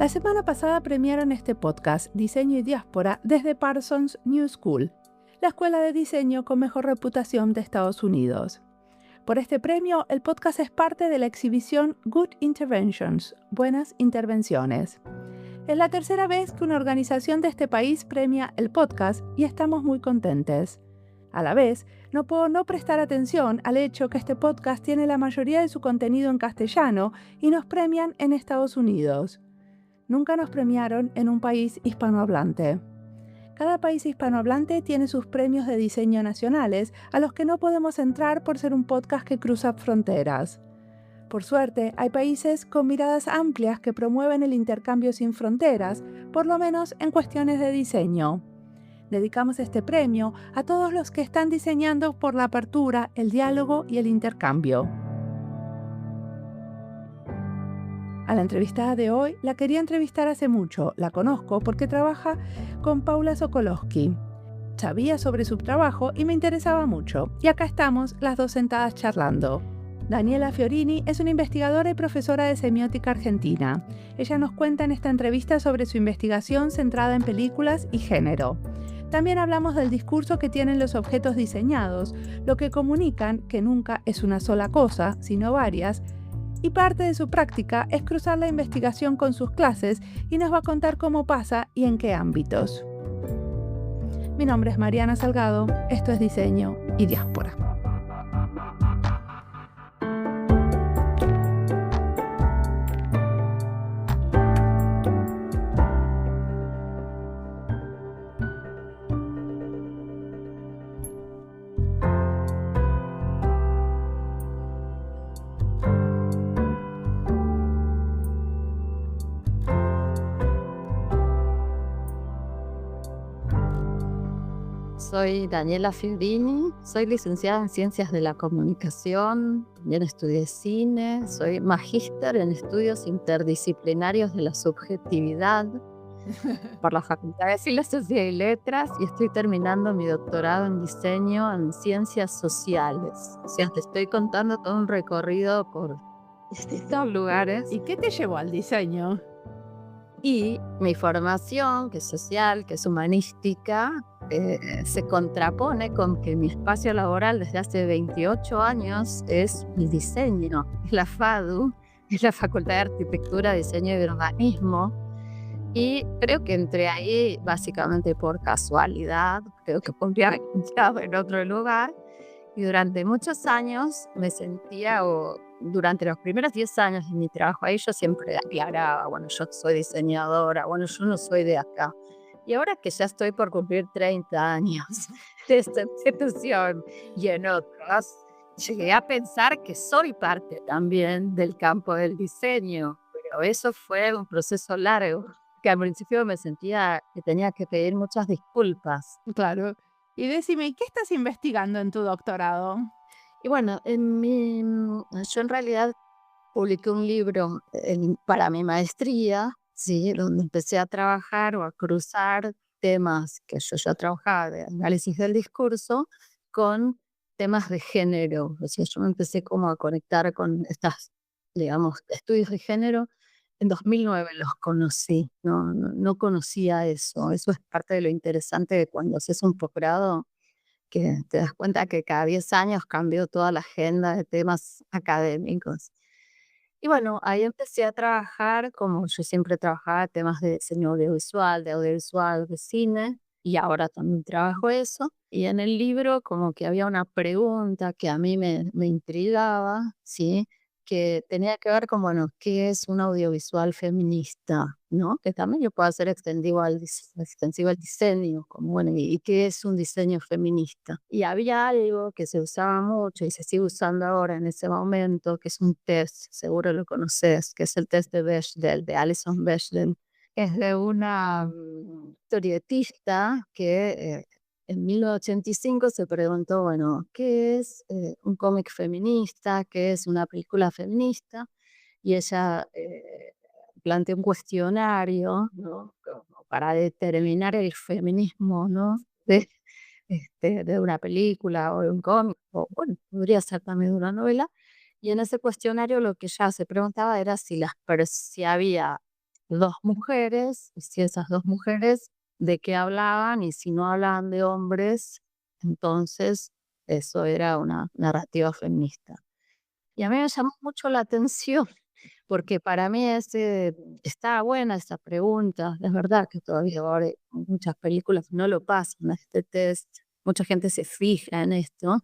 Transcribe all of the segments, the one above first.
La semana pasada premiaron este podcast, Diseño y Diáspora, desde Parsons New School, la escuela de diseño con mejor reputación de Estados Unidos. Por este premio, el podcast es parte de la exhibición Good Interventions, Buenas Intervenciones. Es la tercera vez que una organización de este país premia el podcast y estamos muy contentos. A la vez, no puedo no prestar atención al hecho que este podcast tiene la mayoría de su contenido en castellano y nos premian en Estados Unidos. Nunca nos premiaron en un país hispanohablante. Cada país hispanohablante tiene sus premios de diseño nacionales a los que no podemos entrar por ser un podcast que cruza fronteras. Por suerte, hay países con miradas amplias que promueven el intercambio sin fronteras, por lo menos en cuestiones de diseño. Dedicamos este premio a todos los que están diseñando por la apertura, el diálogo y el intercambio. A la entrevistada de hoy la quería entrevistar hace mucho, la conozco porque trabaja con Paula Sokolowski. Sabía sobre su trabajo y me interesaba mucho, y acá estamos las dos sentadas charlando. Daniela Fiorini es una investigadora y profesora de semiótica argentina. Ella nos cuenta en esta entrevista sobre su investigación centrada en películas y género. También hablamos del discurso que tienen los objetos diseñados, lo que comunican que nunca es una sola cosa, sino varias, y parte de su práctica es cruzar la investigación con sus clases y nos va a contar cómo pasa y en qué ámbitos. Mi nombre es Mariana Salgado, esto es Diseño y Diáspora. Soy Daniela Fiorini, soy licenciada en Ciencias de la Comunicación, también estudié cine, soy magíster en Estudios Interdisciplinarios de la Subjetividad por la Facultad de Filosofía y Letras y estoy terminando mi doctorado en Diseño en Ciencias Sociales. O sea, te estoy contando todo un recorrido por distintos lugares. ¿Y qué te llevó al diseño? Y mi formación, que es social, que es humanística, se contrapone con que mi espacio laboral desde hace 28 años es el diseño, es la FADU, es la Facultad de Arquitectura, Diseño y Urbanismo. Y creo que entré ahí básicamente por casualidad, creo que podría haber entrado en otro lugar. Y durante muchos años me sentía, durante los primeros 10 años de mi trabajo ahí, yo siempre aclaraba, bueno, yo soy diseñadora, bueno, yo no soy de acá. Y ahora que ya estoy por cumplir 30 años de esta institución y en otras, llegué a pensar que soy parte también del campo del diseño, pero eso fue un proceso largo, que al principio me sentía que tenía que pedir muchas disculpas. Claro. Y decime, ¿qué estás investigando en tu doctorado? Y bueno, yo en realidad publiqué un libro para mi maestría, ¿sí? Donde empecé a trabajar o a cruzar temas que yo ya trabajaba de análisis del discurso con temas de género. O sea, yo me empecé como a conectar con estas, digamos, estudios de género. En 2009 los conocí, no conocía eso. Eso es parte de lo interesante de cuando haces un posgrado, que te das cuenta que cada 10 años cambió toda la agenda de temas académicos. Y bueno, ahí empecé a trabajar, como yo siempre trabajaba, temas de diseño audiovisual, de cine, y ahora también trabajo eso. Y en el libro como que había una pregunta que a mí me intrigaba, ¿sí? Que tenía que ver con, bueno, ¿qué es un audiovisual feminista? ¿No? Que también yo puedo hacer extensivo al diseño, como, bueno, ¿y qué es un diseño feminista? Y había algo que se usaba mucho y se sigue usando ahora en ese momento, que es un test, seguro lo conoces, que es el test de Bechdel, de Alison Bechdel. Es de una historietista que en 1985 se preguntó, bueno, ¿qué es un cómic feminista? ¿Qué es una película feminista? Y ella planteó un cuestionario, ¿no? Como para determinar el feminismo, ¿no? De una película o de un cómic, o bueno, podría ser también de una novela. Y en ese cuestionario lo que ella se preguntaba era si había dos mujeres, y si esas dos mujeres de qué hablaban, y si no hablaban de hombres, entonces eso era una narrativa feminista. Y a mí me llamó mucho la atención, porque para mí estaba buena esa pregunta. Es verdad que todavía ahora muchas películas no lo pasan a este test, mucha gente se fija en esto,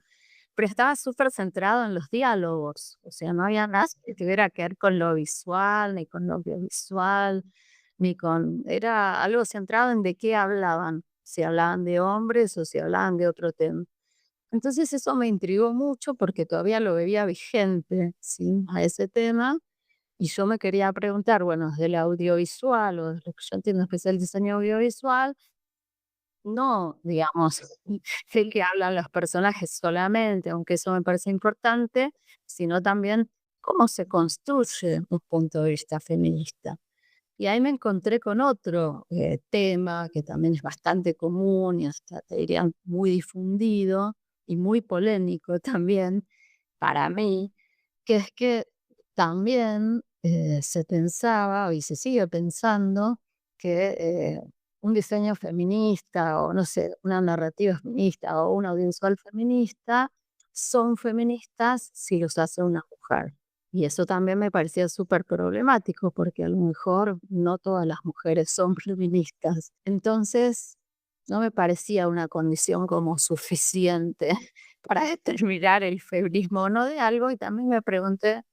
pero estaba súper centrado en los diálogos, o sea, no había nada que tuviera que ver con lo visual, ni con lo audiovisual, ni con... Era algo centrado en de qué hablaban, si hablaban de hombres o si hablaban de otro tema. Entonces eso me intrigó mucho porque todavía lo veía vigente, ¿sí? A ese tema. Y yo me quería preguntar, bueno, del audiovisual o de lo que yo entiendo que es el diseño audiovisual, no, digamos, el que hablan los personajes solamente, aunque eso me parece importante, sino también cómo se construye un punto de vista feminista. Y ahí me encontré con otro tema que también es bastante común y hasta te diría muy difundido y muy polémico también para mí, que es que también se pensaba y se sigue pensando que un diseño feminista o no sé, una narrativa feminista o un audiovisual feminista son feministas si los hace una mujer. Y eso también me parecía súper problemático porque a lo mejor no todas las mujeres son feministas. Entonces, no me parecía una condición como suficiente para determinar el feminismo o no de algo. Y también me pregunté,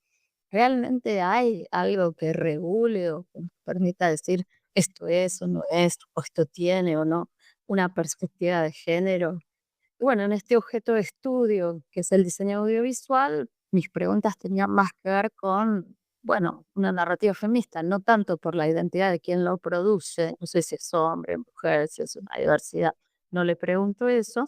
¿realmente hay algo que regule o que nos permita decir esto es o no es, o esto tiene o no una perspectiva de género? Y bueno, en este objeto de estudio, que es el diseño audiovisual, mis preguntas tenían más que ver con, bueno, una narrativa feminista, no tanto por la identidad de quien lo produce, no sé si es hombre, mujer, si es una diversidad, no le pregunto eso,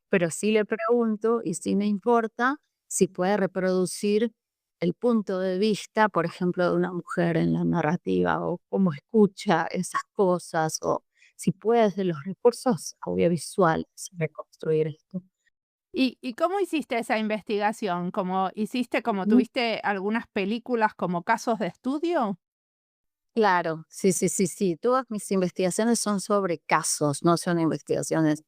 pero sí le pregunto y sí me importa si puede reproducir el punto de vista, por ejemplo, de una mujer en la narrativa o cómo escucha esas cosas o si puedes de los recursos audiovisuales reconstruir esto. ¿Y cómo hiciste esa investigación? ¿Cómo hiciste, como Mm, tuviste algunas películas como casos de estudio? claro, sí, sí, sí, sí. Todas mis investigaciones son sobre casos, no son investigaciones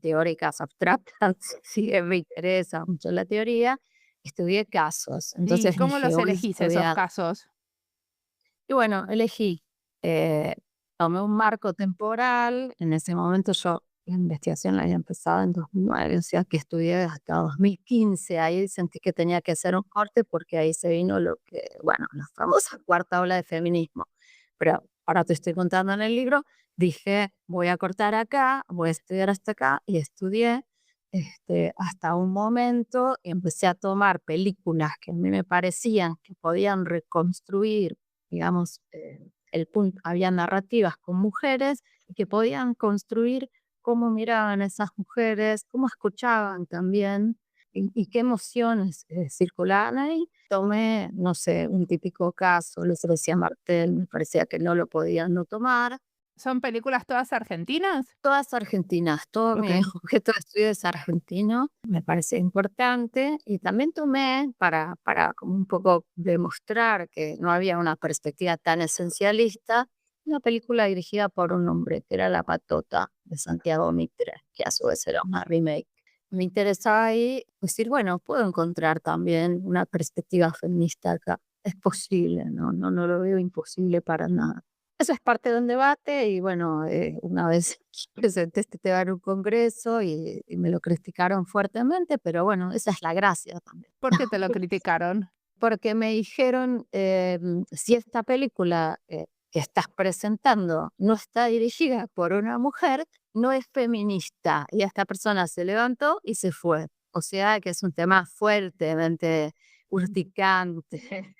teóricas abstractas. Sí, me interesa mucho la teoría. Estudié casos, ¿Y entonces cómo dije, los uy, elegís voy esos a... casos? Y bueno, elegí, eh, tomé un marco temporal. En ese momento yo la investigación la había empezado en 2009, o sea que estudié hasta 2015. Ahí sentí que tenía que hacer un corte porque ahí se vino lo que, bueno, la famosa cuarta ola de feminismo. Pero ahora te estoy contando en el libro, dije, voy a cortar acá, voy a estudiar hasta acá y estudié hasta un momento y empecé a tomar películas que a mí me parecían que podían reconstruir, digamos, el punto, había narrativas con mujeres y que podían construir cómo miraban esas mujeres, cómo escuchaban también y qué emociones circulaban ahí. Tomé, no sé, un típico caso, les decía Martel, me parecía que no lo podían no tomar. ¿Son películas todas argentinas? Todas argentinas, todo Ok. mi objeto de estudio es argentino, me parece importante. Y también tomé para como un poco demostrar que no había una perspectiva tan esencialista, una película dirigida por un hombre, que era La Patota, de Santiago Mitre, que a su vez era una remake. Me interesaba ahí decir, bueno, puedo encontrar también una perspectiva feminista acá. Es posible, no lo veo imposible para nada. Eso es parte de un debate y bueno, una vez presenté este tema en un congreso y me lo criticaron fuertemente, pero bueno, esa es la gracia también. ¿Por qué te lo criticaron? Porque me dijeron, si esta película que estás presentando no está dirigida por una mujer, no es feminista. Y esta persona se levantó y se fue. O sea que es un tema fuertemente urticante.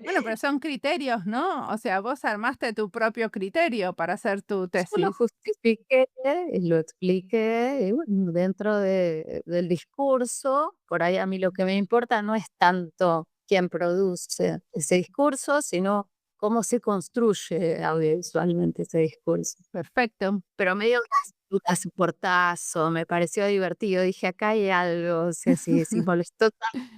Bueno, pero son criterios, ¿no? O sea, vos armaste tu propio criterio para hacer tu Yo lo tesis. justifiqué y lo expliqué, y bueno, dentro del discurso, por ahí a mí lo que me importa no es tanto quién produce ese discurso, sino cómo se construye audiovisualmente ese discurso. Perfecto. Pero me dio unas portazo, me pareció divertido, dije, acá hay algo, o sea, si molestó tanto.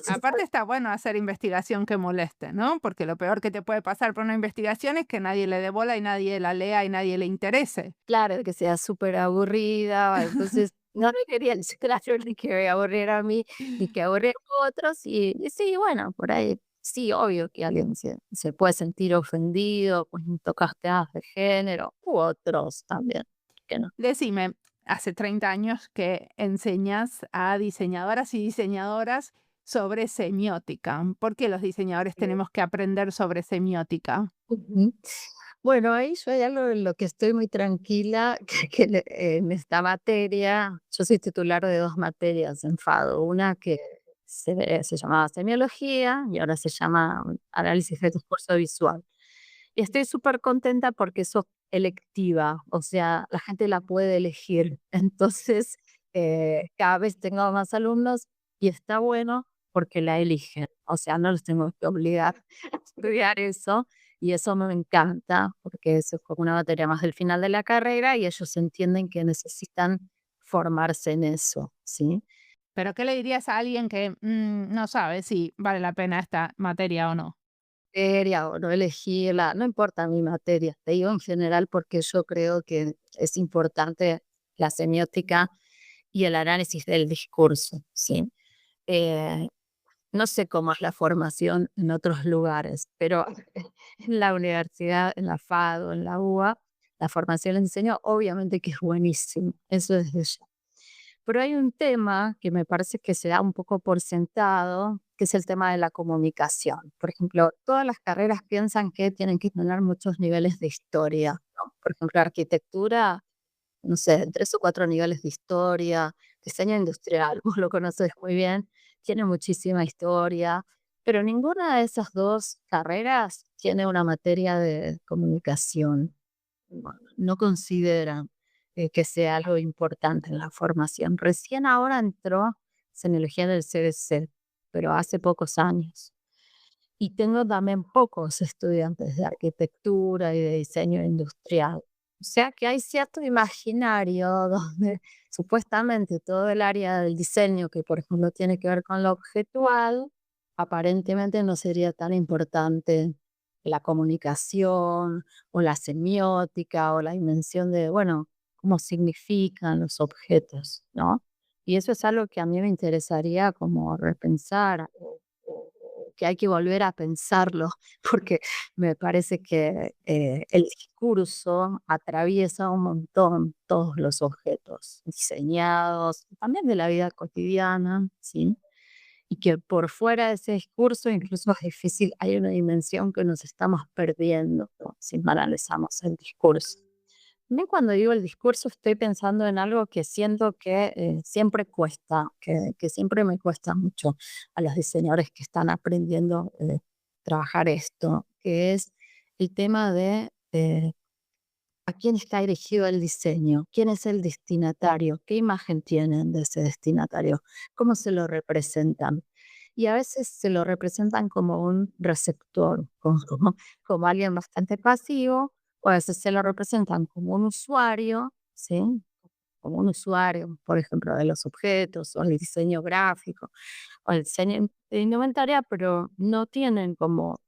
Aparte está bueno hacer investigación que moleste, ¿no? Porque lo peor que te puede pasar por una investigación es que nadie le dé bola y nadie la lea y nadie le interese. Claro, que sea súper aburrida, entonces no me quería el claro, ni que me aburriera a mí, ni que aburriera a otros, y sí, bueno, por ahí sí, obvio que alguien se puede sentir ofendido, pues tocaste temas de género, u otros también, que no. Decime, hace 30 años que enseñas a diseñadoras y diseñadoras sobre semiótica. ¿Por qué los diseñadores tenemos que aprender sobre semiótica? Ujú. Bueno, ahí yo hay algo en lo que estoy muy tranquila, en esta materia, yo soy titular de 2 materias en FADO, una que se llamaba semiología y ahora se llama análisis de discurso visual. Y estoy súper contenta porque eso es electiva, o sea, la gente la puede elegir. Entonces, cada vez tengo más alumnos y está bueno porque la eligen, o sea, no los tengo que obligar a estudiar eso y eso me encanta, porque eso es como una materia más del final de la carrera y ellos entienden que necesitan formarse en eso, ¿sí? ¿Pero qué le dirías a alguien que no sabe si vale la pena esta materia o no? Materia o no elegirla, no importa mi materia, te digo en general porque yo creo que es importante la semiótica y el análisis del discurso, ¿sí? Eh, no sé cómo es la formación en otros lugares, pero en la universidad, en la FADO, en la UBA, la formación en diseño obviamente que es buenísimo, eso desde ya. Pero hay un tema que me parece que se da un poco por sentado, que es el tema de la comunicación. Por ejemplo, todas las carreras piensan que tienen que tener muchos niveles de historia, ¿no? Por ejemplo, arquitectura, no sé, 3 o 4 niveles de historia, diseño industrial, vos lo conoces muy bien, tiene muchísima historia, pero ninguna de esas 2 carreras tiene una materia de comunicación. No consideran que sea algo importante en la formación. Recién ahora entró semiología del CBC, pero hace pocos años. Y tengo también pocos estudiantes de arquitectura y de diseño industrial. O sea que hay cierto imaginario donde supuestamente todo el área del diseño, que por ejemplo tiene que ver con lo objetual, aparentemente no sería tan importante la comunicación o la semiótica o la dimensión de, bueno, cómo significan los objetos, ¿no? Y eso es algo que a mí me interesaría como repensar que hay que volver a pensarlo, porque me parece que el discurso atraviesa un montón todos los objetos diseñados, también de la vida cotidiana, ¿sí? Y que por fuera de ese discurso incluso es difícil, hay una dimensión que nos estamos perdiendo, ¿no? Si no analizamos el discurso. También cuando digo el discurso estoy pensando en algo que siento que siempre cuesta, que siempre me cuesta mucho a los diseñadores que están aprendiendo trabajar esto, que es el tema de a quién está dirigido el diseño, quién es el destinatario, qué imagen tienen de ese destinatario, cómo se lo representan. Y a veces se lo representan como un receptor, como alguien bastante pasivo, o a veces se lo representan como un usuario, ¿sí? Como un usuario, por ejemplo, de los objetos, o el diseño gráfico, o el diseño de indumentaria, pero no tienen como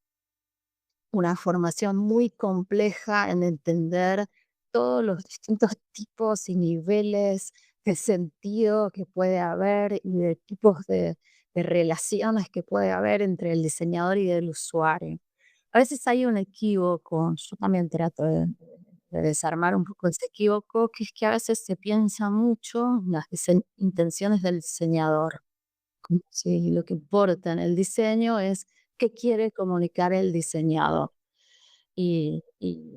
una formación muy compleja en entender todos los distintos tipos y niveles de sentido que puede haber y de tipos de relaciones que puede haber entre el diseñador y el usuario. A veces hay un equívoco, yo también trato de desarmar un poco ese equívoco, que es que a veces se piensa mucho en las intenciones del diseñador, como si lo que importa en el diseño es qué quiere comunicar el diseñador. Y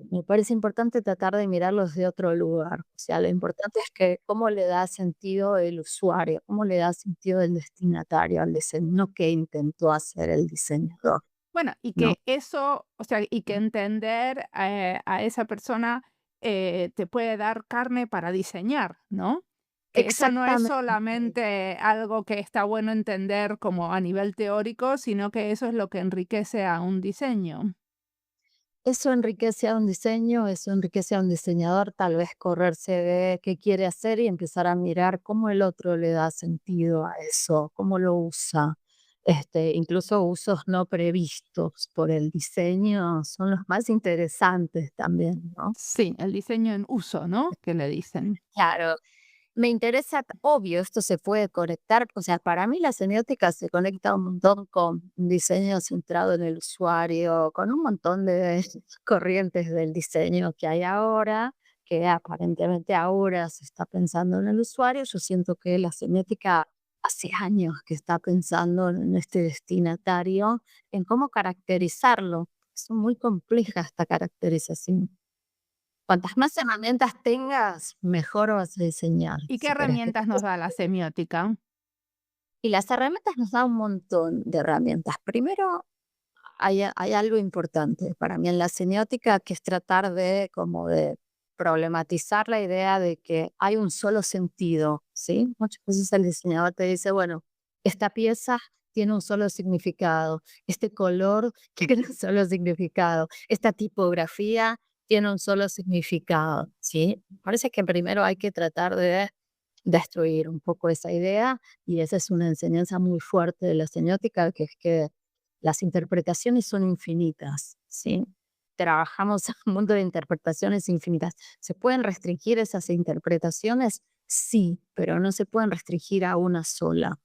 me parece importante tratar de mirarlos de otro lugar. O sea, lo importante es que cómo le da sentido el usuario, cómo le da sentido el destinatario al diseño, no qué intentó hacer el diseñador, Bueno, y ¿no? que eso, o sea, y que entender a esa persona te puede dar carne para diseñar, ¿no? Que eso no es Exactamente. solamente algo que está bueno entender como a nivel teórico, sino que eso es lo que enriquece a un diseño. Eso enriquece a un diseño, eso enriquece a un diseñador, tal vez correrse de qué quiere hacer y empezar a mirar cómo el otro le da sentido a eso, cómo lo usa. Incluso usos no previstos por el diseño son los más interesantes también, ¿no? Sí, el diseño en uso, ¿no? Que le dicen. Claro, me interesa, obvio, esto se puede conectar, o sea, para mí la semiótica se conecta un montón con un diseño centrado en el usuario, con un montón de corrientes del diseño que hay ahora, que aparentemente ahora se está pensando en el usuario. Yo siento que la semiótica hace años que está pensando en este destinatario, en cómo caracterizarlo. Es muy compleja esta caracterización. Cuantas más herramientas tengas, mejor vas a diseñar, ¿Y qué si querés que herramientas nos da la semiótica? Y las herramientas nos dan un montón de herramientas. Primero, hay algo importante para mí en la semiótica, que es tratar de como de problematizar la idea de que hay un solo sentido, ¿sí? Muchas veces el diseñador te dice, bueno, esta pieza tiene un solo significado, este color tiene un solo significado, esta tipografía tiene un solo significado, ¿sí? Parece que primero hay que tratar de destruir un poco esa idea, y esa es una enseñanza muy fuerte de la semiótica, que es que las interpretaciones son infinitas, ¿sí? Trabajamos en un mundo de interpretaciones infinitas. ¿Se pueden restringir esas interpretaciones? Sí, pero no se pueden restringir a una sola.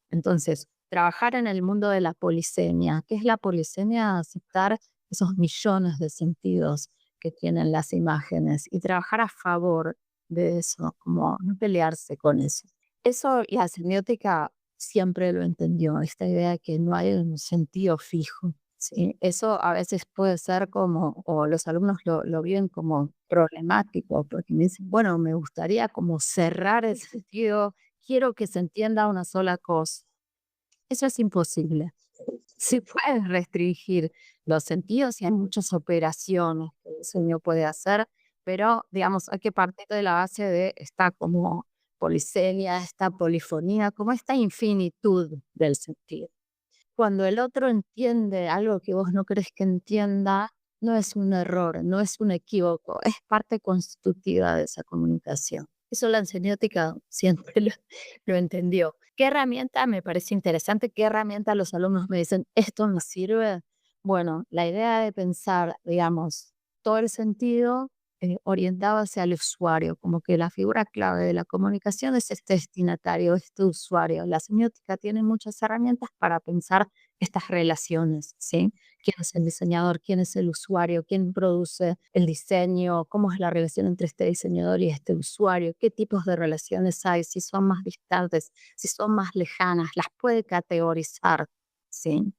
Entonces, trabajar en el mundo de la polisemia. ¿Qué es la polisemia? Aceptar esos millones de sentidos que tienen las imágenes y trabajar a favor de eso, como no pelearse con eso. Eso la semiótica siempre lo entendió, esta idea de que no hay un sentido fijo. Sí, eso a veces puede ser como, o los alumnos lo viven como problemático, porque me dicen, bueno, me gustaría como cerrar el sentido, quiero que se entienda una sola cosa. Eso es imposible. Se pueden restringir los sentidos y hay muchas operaciones que el diseño puede hacer, pero digamos, hay que partir de la base de esta como polisemia, esta polifonía, como esta infinitud del sentido. Cuando el otro entiende algo que vos no crees que entienda, no es un error, no es un equívoco, es parte constitutiva de esa comunicación. Eso la semiótica siempre lo entendió. ¿Qué herramienta me parece interesante? ¿Qué herramienta los alumnos me dicen, esto nos sirve? Bueno, la idea de pensar, digamos, todo el sentido orientado hacia el usuario, como que la figura clave de la comunicación es este destinatario, este usuario. La semiótica tiene muchas herramientas para pensar estas relaciones, ¿sí? ¿Quién es el diseñador? ¿Quién es el usuario? ¿Quién produce el diseño? ¿Cómo es la relación entre este diseñador y este usuario? ¿Qué tipos de relaciones hay? Si son más distantes, si son más lejanas, las puede categorizar, ¿sí?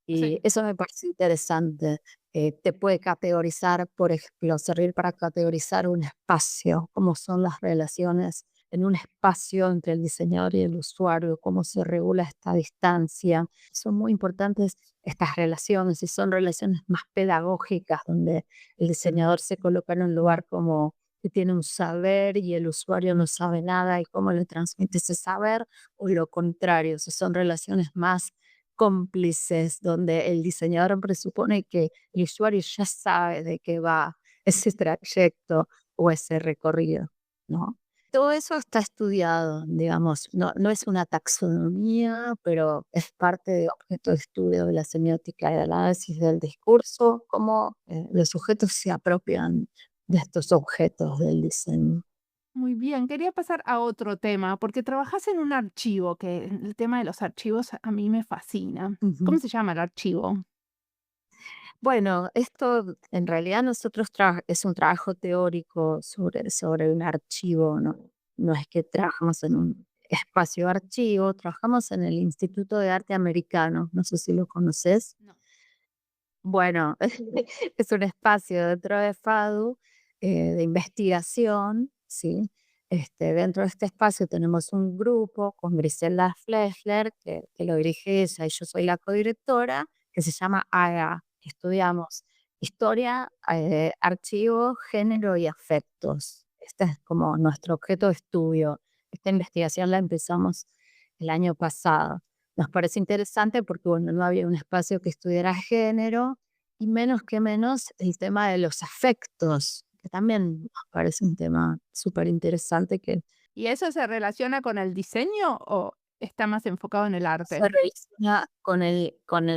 Y Sí. eso me parece interesante. Te puede categorizar, por ejemplo, servir para categorizar un espacio, cómo son las relaciones en un espacio entre el diseñador y el usuario, cómo se regula esta distancia. Son muy importantes estas relaciones, y son relaciones más pedagógicas, donde el diseñador se coloca en un lugar como que tiene un saber y el usuario no sabe nada, y cómo le transmite ese saber, o lo contrario, si son relaciones más cómplices, donde el diseñador presupone que el usuario ya sabe de qué va ese trayecto o ese recorrido, ¿no? Todo eso está estudiado, digamos, no es una taxonomía, pero es parte de objeto de estudio de la semiótica y del análisis del discurso, cómo los sujetos se apropian de estos objetos del diseño. Muy bien, quería pasar a otro tema, porque trabajas en un archivo, que el tema de los archivos a mí me fascina. ¿Cómo Ujú. se llama el archivo? Bueno, esto en realidad nosotros es un trabajo teórico sobre un archivo, ¿no? No es que trabajamos en un espacio archivo, trabajamos en el Instituto de Arte Americano, no sé si lo conoces. No. Bueno, es un espacio dentro de FADU de investigación, ¿sí? Dentro de este espacio tenemos un grupo con Griselda Flechler, que lo dirige ella, y yo soy la codirectora, que se llama AGA. Estudiamos historia, archivo, género y afectos. Este es como nuestro objeto de estudio. Esta investigación la empezamos el año pasado. Nos parece interesante porque, bueno, no había un espacio que estudiara género, y menos que menos el tema de los afectos, que también nos parece un tema súper interesante que ¿Y eso se relaciona con el diseño o está más enfocado en el arte. Se relaciona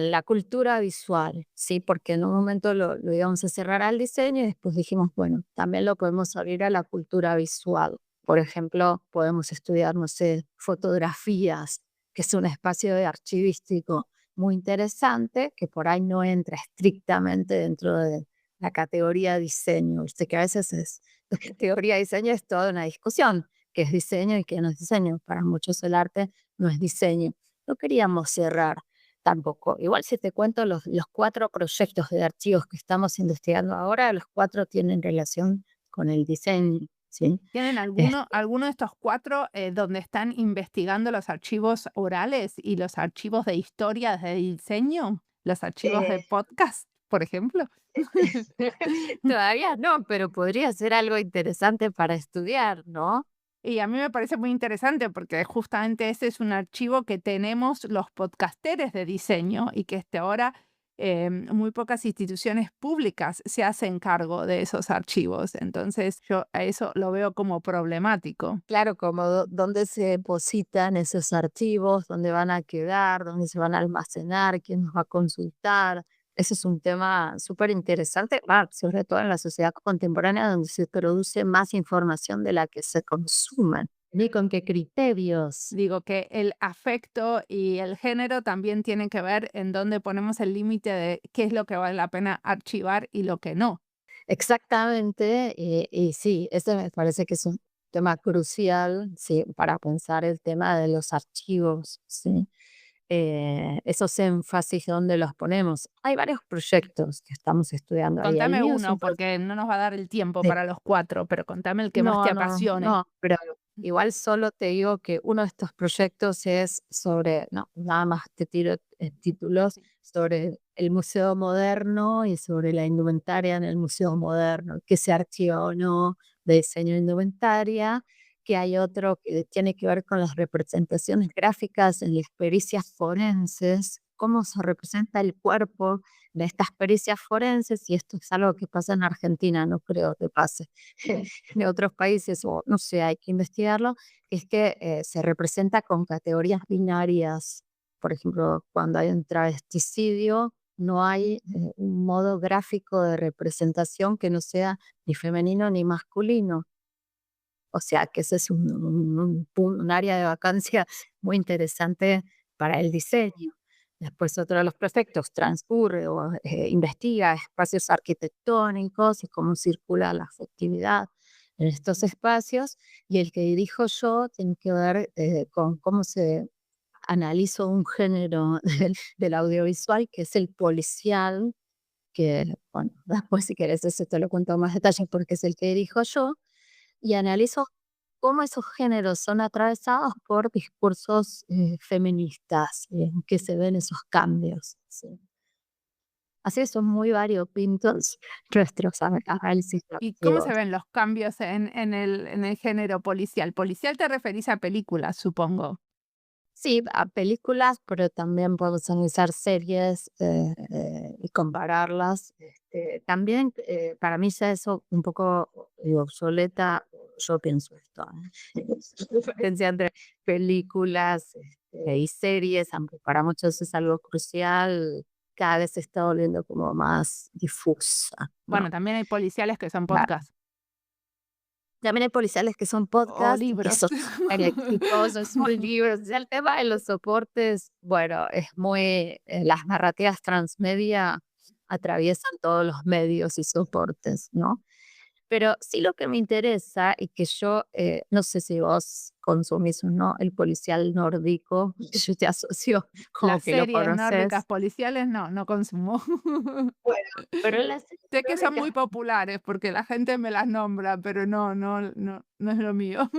la cultura visual, ¿sí? Porque en un momento lo íbamos a cerrar al diseño y después dijimos, bueno, también lo podemos abrir a la cultura visual. Por ejemplo, podemos estudiar, no sé, fotografías, que es un espacio de archivístico muy interesante, que por ahí no entra estrictamente dentro de la categoría diseño. Viste que a veces la categoría diseño es toda una discusión, qué es diseño y qué no es diseño. Para muchos el arte no es diseño. No queríamos cerrar tampoco. Igual si te cuento los 4 proyectos de archivos que estamos investigando ahora, los 4 tienen relación con el diseño, ¿sí? ¿Tienen alguno de estos 4 donde están investigando los archivos orales y los archivos de historia de diseño? ¿Los archivos de Eh, podcast, por ejemplo? Todavía no, pero podría ser algo interesante para estudiar, ¿no? Y a mí me parece muy interesante porque justamente ese es un archivo que tenemos los podcasteres de diseño y que ahora muy pocas instituciones públicas se hacen cargo de esos archivos. Entonces yo a eso lo veo como problemático. Claro, como dónde se depositan esos archivos, dónde van a quedar, dónde se van a almacenar, quién nos va a consultar. Ese es un tema súper interesante, sobre todo en la sociedad contemporánea, donde se produce más información de la que se consume. ¿Ni con qué criterios? Digo que el afecto y el género también tienen que ver en dónde ponemos el límite de qué es lo que vale la pena archivar y lo que no. Exactamente, y sí, ese me parece que es un tema crucial, sí, para pensar el tema de los archivos, sí. Esos énfasis, ¿dónde los ponemos? Hay varios proyectos que estamos estudiando ahí. El Contame mío es uno, un porque no nos va a dar el tiempo proyecto. para los 4, pero contame el que más te No, no, apasione. no, pero igual solo te digo que uno de estos proyectos es sobre, no, nada más te tiro títulos sobre el Museo Moderno y sobre la indumentaria en el Museo Moderno, que se archiva o no de diseño de indumentaria, que hay otro que tiene que ver con las representaciones gráficas en las pericias forenses, cómo se representa el cuerpo de estas pericias forenses, y esto es algo que pasa en Argentina, no creo que pase de otros países, o no sé, hay que investigarlo, es que se representa con categorías binarias. Por ejemplo, cuando hay un travesticidio, no hay un modo gráfico de representación que no sea ni femenino ni masculino. O sea que ese es un área de vacancia muy interesante para el diseño. Después otro de los proyectos transcurre o investiga espacios arquitectónicos y cómo circula la afectividad en estos espacios. Y el que dirijo yo tiene que ver con cómo se analiza un género del audiovisual, que es el policial, que, bueno, después si querés eso te lo cuento más detalles porque es el que dirijo yo, y analizo cómo esos géneros son atravesados por discursos feministas, que se ven esos cambios. Sí. Así que son muy variopintos nuestros análisis de ¿Y cómo se archivos. ven los cambios en el género policial? Policial te referís a películas, supongo. Sí, a películas, pero también podemos analizar series y compararlas. También para mí ya eso un poco obsoleta, yo pienso esto, la diferencia entre películas y series, aunque para muchos es algo crucial, cada vez se está volviendo como más difusa, ¿no? Bueno, también hay policiales que son Claro. podcast También hay policiales que son o podcasts y que libros. son súper exitosos, son libros. Ya el tema de los soportes, bueno, es muy, las narrativas transmedia atraviesan todos los medios y soportes, ¿no? Pero sí lo que me interesa y que yo, no sé si vos consumís o no, el policial nórdico, que yo te asocio como Las que lo series nórdicas conoces. policiales no consumo. Bueno, pero en las series Sé que son muy nórdicas populares porque la gente me las nombra, pero no es lo mío.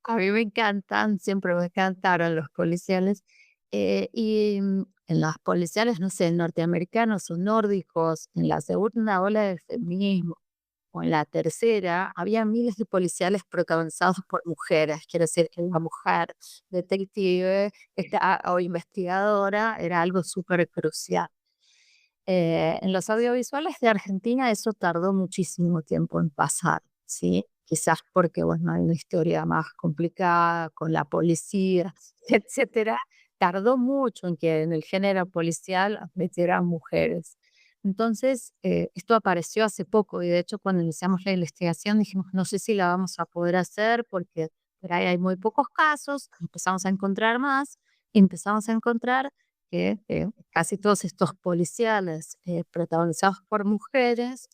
a mí me encantan, siempre me encantaron los policiales. En las policiales, no sé, norteamericanos o nórdicos, en la segunda ola del feminismo o en la tercera, había miles de policiales protagonizados por mujeres. Quiero decir que la mujer detective o investigadora era algo súper crucial. En los audiovisuales de Argentina eso tardó muchísimo tiempo en pasar, ¿sí? quizás porque, bueno, hay una historia más complicada con la policía, etcétera, tardó mucho en que en el género policial metieran mujeres. Entonces, esto apareció hace poco y de hecho cuando iniciamos la investigación dijimos, no sé si la vamos a poder hacer porque por ahí hay muy pocos casos, empezamos a encontrar más y empezamos a encontrar que casi todos estos policiales protagonizados por mujeres,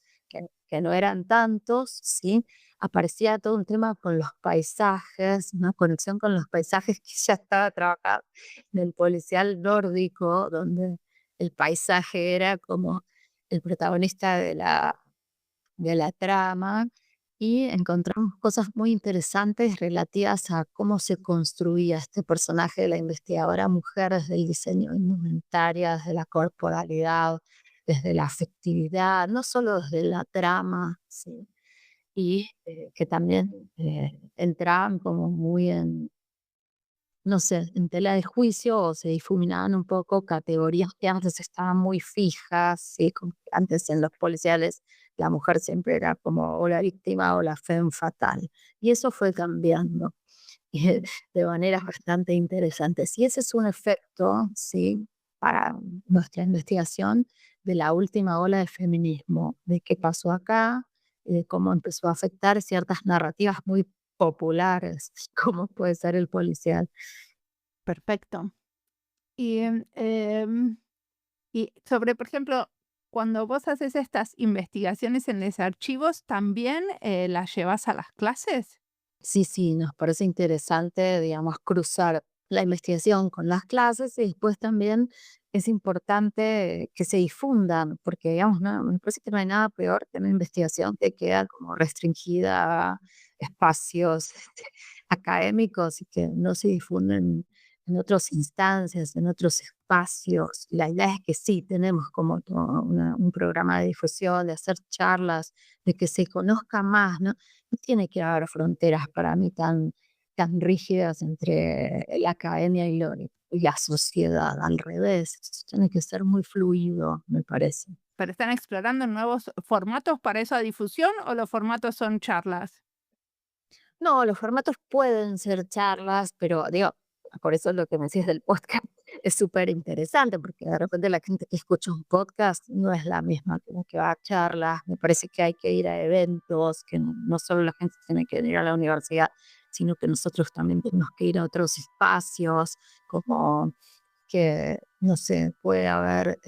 que no eran tantos, ¿sí? Aparecía todo un tema con los paisajes, una conexión con los paisajes que ya estaba trabajado en el policial nórdico, donde el paisaje era como el protagonista de la trama, y encontramos cosas muy interesantes relativas a cómo se construía este personaje de la investigadora mujer desde el diseño de indumentaria, desde la corporalidad, desde la afectividad, no solo desde la trama, ¿sí? Y que también entraban como muy en, no sé, en tela de juicio o se difuminaban un poco categorías que antes estaban muy fijas, ¿sí? Como que antes en los policiales la mujer siempre era como o la víctima o la femme fatal. Y eso fue cambiando y de maneras bastante interesantes. Y ese es un efecto, ¿sí? Para nuestra investigación de la última ola de feminismo, de qué pasó acá, y de cómo empezó a afectar ciertas narrativas muy populares, como puede ser el policial. Perfecto. Y, y sobre, por ejemplo, cuando vos haces estas investigaciones en los archivos, ¿también las llevas a las clases? Sí, sí, nos parece interesante, digamos, cruzar la investigación con las clases y después también es importante que se difundan, porque, digamos, no, me parece que no hay nada peor que una investigación que queda como restringida a espacios académicos y que no se difunden en otras instancias, en otros espacios. La idea es que sí, tenemos como todo un programa de difusión, de hacer charlas, de que se conozca más, ¿no? No tiene que haber fronteras para mí tan rígidas entre la academia y la sociedad, al revés. Tiene que ser muy fluido, me parece. ¿Pero están explorando nuevos formatos para esa difusión o los formatos son charlas? No, los formatos pueden ser charlas, pero digo, por eso lo que me decís del podcast es súper interesante, porque de repente la gente que escucha un podcast no es la misma que la que va a charlas. Me parece que hay que ir a eventos, que no solo la gente tiene que ir a la universidad, sino que nosotros también tenemos que ir a otros espacios, como que, no sé, puede haber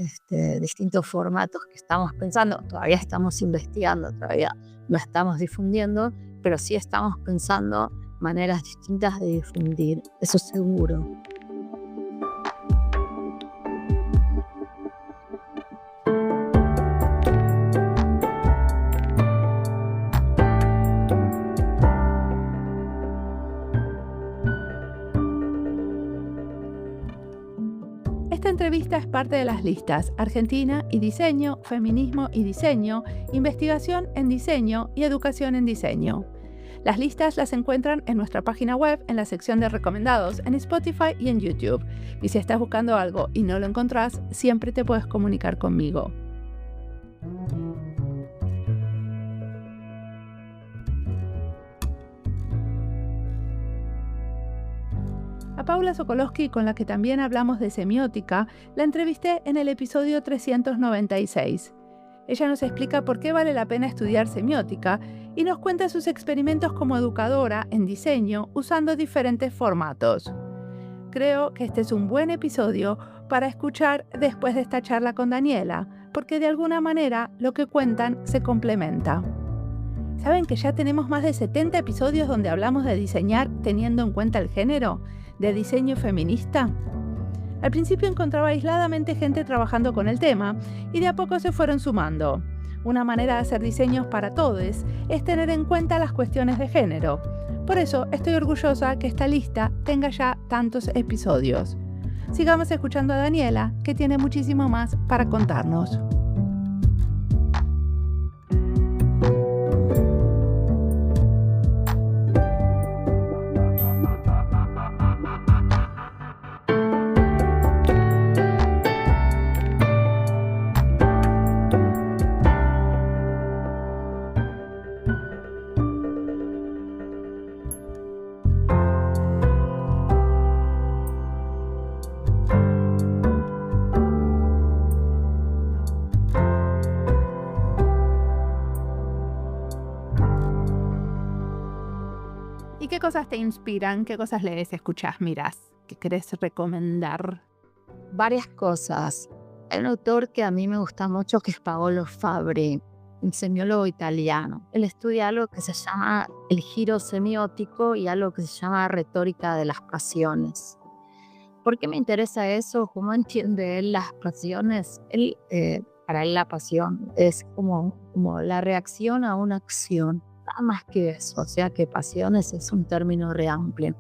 distintos formatos que estamos pensando, todavía estamos investigando, todavía no estamos difundiendo, pero sí estamos pensando maneras distintas de difundir, eso seguro. Esta entrevista es parte de las listas Argentina y Diseño, Feminismo y Diseño, Investigación en Diseño y Educación en Diseño. Las listas las encuentran en nuestra página web, en la sección de recomendados, en Spotify y en YouTube. Y si estás buscando algo y no lo encontrás, siempre te puedes comunicar conmigo. A Paula Sokolowski, con la que también hablamos de semiótica, la entrevisté en el episodio 396. Ella nos explica por qué vale la pena estudiar semiótica y nos cuenta sus experimentos como educadora en diseño usando diferentes formatos. Creo que este es un buen episodio para escuchar después de esta charla con Daniela, porque de alguna manera lo que cuentan se complementa. ¿Saben que ya tenemos más de 70 episodios donde hablamos de diseñar teniendo en cuenta el género? ¿De diseño feminista? Al principio encontraba aisladamente gente trabajando con el tema y de a poco se fueron sumando. Una manera de hacer diseños para todos es tener en cuenta las cuestiones de género. Por eso estoy orgullosa que esta lista tenga ya tantos episodios. Sigamos escuchando a Daniela, que tiene muchísimo más para contarnos. ¿Qué cosas te inspiran? ¿Qué cosas lees, escuchás, mirás? ¿Qué querés recomendar? Varias cosas. Hay un autor que a mí me gusta mucho que es Paolo Fabri, un semiólogo italiano. Él estudia algo que se llama el giro semiótico y algo que se llama retórica de las pasiones. ¿Por qué me interesa eso? ¿Cómo entiende él las pasiones? Para él la pasión es como la reacción a una acción, nada más que eso. O sea que pasiones es un término re amplio.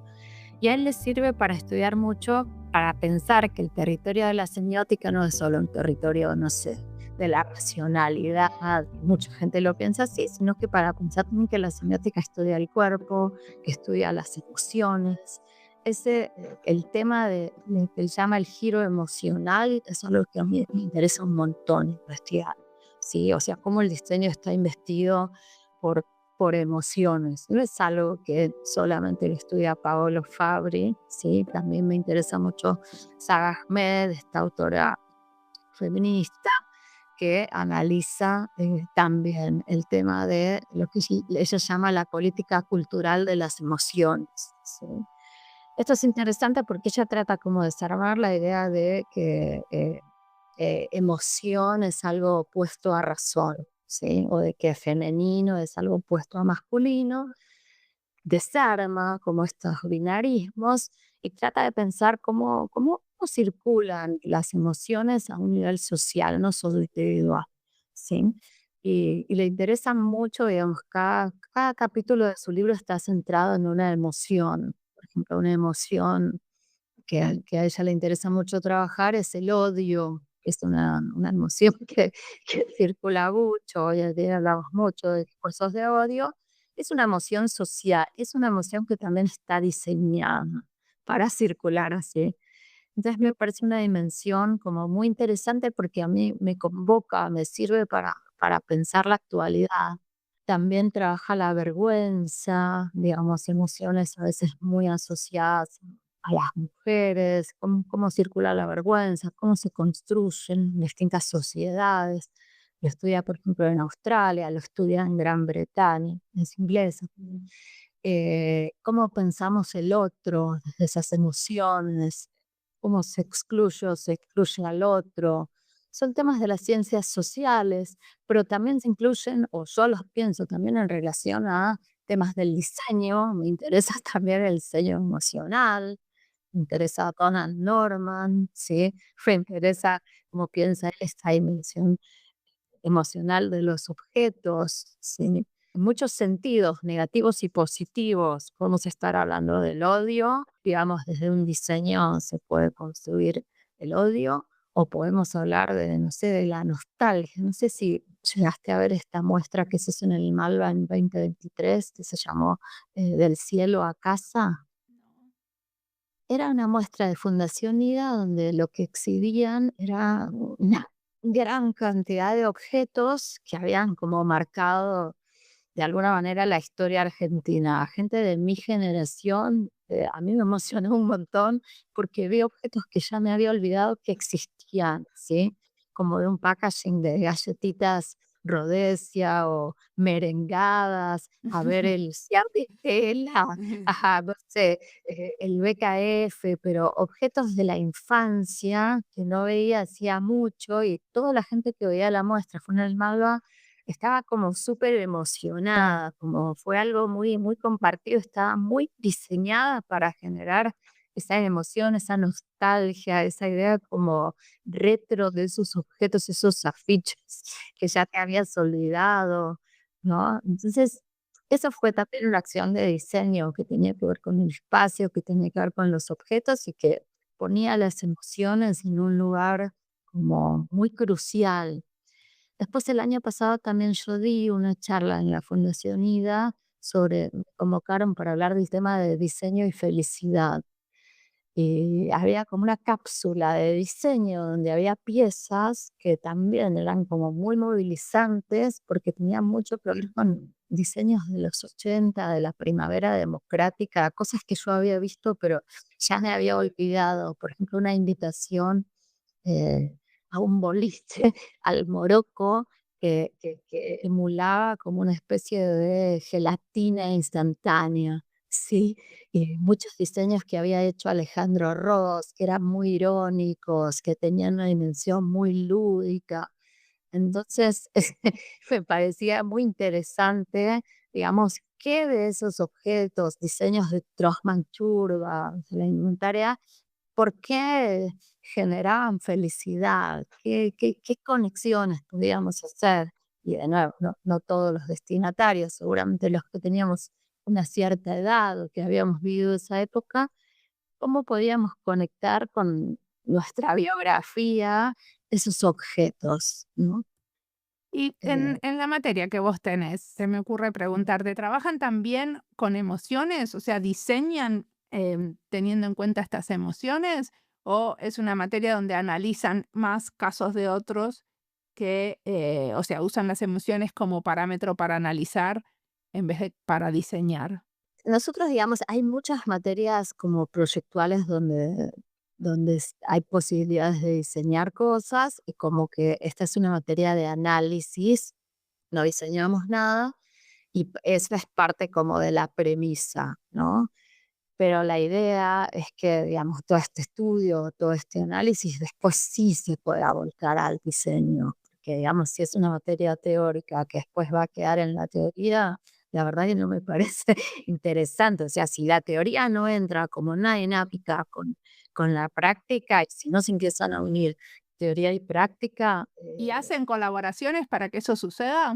Y a él le sirve para estudiar mucho, para pensar que el territorio de la semiótica no es solo un territorio, no sé, de la racionalidad, mucha gente lo piensa así, sino que para pensar también que la semiótica estudia el cuerpo, que estudia las emociones. El tema que él llama el giro emocional, es algo que a mí me interesa un montón investigar, ¿sí? O sea, cómo el diseño está investido por emociones. No es algo que solamente lo estudia Paolo Fabri, ¿sí? También me interesa mucho Saga Ahmed, esta autora feminista que analiza también el tema de lo que ella llama la política cultural de las emociones, ¿sí? Esto es interesante porque ella trata como de desarmar la idea de que emoción es algo opuesto a razón, ¿sí? O de que femenino es algo opuesto a masculino, desarma como estos binarismos y trata de pensar cómo circulan las emociones a un nivel social, no solo individual, ¿sí? Y le interesa mucho, digamos, cada capítulo de su libro está centrado en una emoción. Por ejemplo, una emoción que a ella le interesa mucho trabajar es el odio, que es una emoción que circula mucho, hoy en día hablamos mucho de discursos de odio, es una emoción social, es una emoción que también está diseñada para circular así. Entonces me parece una dimensión como muy interesante porque a mí me convoca, me sirve para pensar la actualidad. También trabaja la vergüenza, digamos, emociones a veces muy asociadas a las mujeres, cómo circula la vergüenza, cómo se construyen distintas sociedades. Lo estudia, por ejemplo, en Australia, lo estudia en Gran Bretaña, es inglesa. Cómo pensamos el otro desde esas emociones, cómo se excluye o se excluye al otro. Son temas de las ciencias sociales, pero también se incluyen, o yo los pienso también en relación a temas del diseño. Me interesa también el diseño emocional, me interesa Donald Norman, ¿sí? Me interesa cómo piensa él esta dimensión emocional de los objetos, ¿sí? En muchos sentidos, negativos y positivos, podemos estar hablando del odio, digamos, desde un diseño se puede construir el odio, o podemos hablar de, no sé, de la nostalgia. No sé si llegaste a ver esta muestra que se hizo en el Malva en 2023, que se llamó Del cielo a casa. Era una muestra de Fundación IDA donde lo que exhibían era una gran cantidad de objetos que habían como marcado de alguna manera la historia argentina. Gente de mi generación, a mí me emocionó un montón porque vi objetos que ya me había olvidado que existían, ¿sí? Como de un packaging de galletitas Rhodesia o merengadas, a ver el Ciardistela, ajá, no sé, el BKF, pero objetos de la infancia que no veía hacía mucho y toda la gente que veía la muestra fue en el Malva estaba como súper emocionada, como fue algo muy, muy compartido, estaba muy diseñada para generar esa emoción, esa nostalgia, esa idea como retro de esos objetos, esos afiches que ya te habías olvidado, ¿no? Entonces, eso fue también una acción de diseño que tenía que ver con el espacio, que tenía que ver con los objetos y que ponía las emociones en un lugar como muy crucial. Después el año pasado también yo di una charla en la Fundación IDA me convocaron para hablar del tema de diseño y felicidad. Y había como una cápsula de diseño donde había piezas que también eran como muy movilizantes porque tenían mucho que ver con diseños de los 80 de la primavera democrática, cosas que yo había visto pero ya me había olvidado. Por ejemplo, una invitación eh, a un boliche, al Morocco, que emulaba como una especie de gelatina instantánea. Sí, y muchos diseños que había hecho Alejandro Ross, que eran muy irónicos, que tenían una dimensión muy lúdica. Entonces, me parecía muy interesante, digamos, qué de esos objetos, diseños de Trochman Churba, de la indumentaria, ¿por qué generaban felicidad? ¿Qué conexiones podíamos hacer? Y de nuevo, no todos los destinatarios, seguramente los que teníamos una cierta edad o que habíamos vivido esa época, ¿cómo podíamos conectar con nuestra biografía esos objetos, ¿no? Y Eh, en la materia que vos tenés, se me ocurre preguntarte, ¿trabajan también con emociones? O sea, ¿diseñan teniendo en cuenta estas emociones? ¿O es una materia donde analizan más casos de otros que, o sea, usan las emociones como parámetro para analizar en vez de para diseñar? Nosotros, digamos, hay muchas materias como proyectuales donde hay posibilidades de diseñar cosas y como que esta es una materia de análisis, no diseñamos nada y esa es parte como de la premisa, ¿no? Pero la idea es que, digamos, todo este estudio, todo este análisis después sí se pueda volcar al diseño, porque, digamos, si es una materia teórica que después va a quedar en la teoría, la verdad que no me parece interesante. O sea, si la teoría no entra como una dinámica con la práctica, y si no se empiezan a unir teoría y práctica, ¿Y hacen colaboraciones para que eso suceda?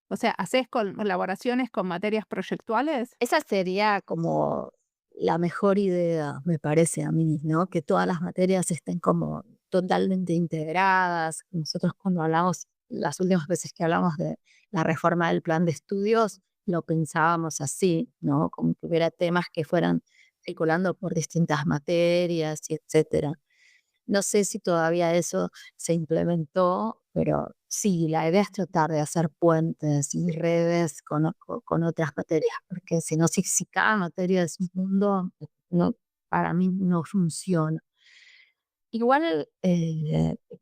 O sea, ¿haces colaboraciones con materias proyectuales? esa sería como la mejor idea, me parece a mí, ¿no? Que todas las materias estén como totalmente integradas. Nosotros cuando hablamos, las últimas veces que hablamos de la reforma del plan de estudios, lo pensábamos así, ¿no? Como que hubiera temas que fueran circulando por distintas materias y etcétera. No sé si todavía eso se implementó, pero sí, la idea es tratar de hacer puentes y redes con otras materias, porque si no, si cada materia es un mundo, no, para mí no funciona. Igual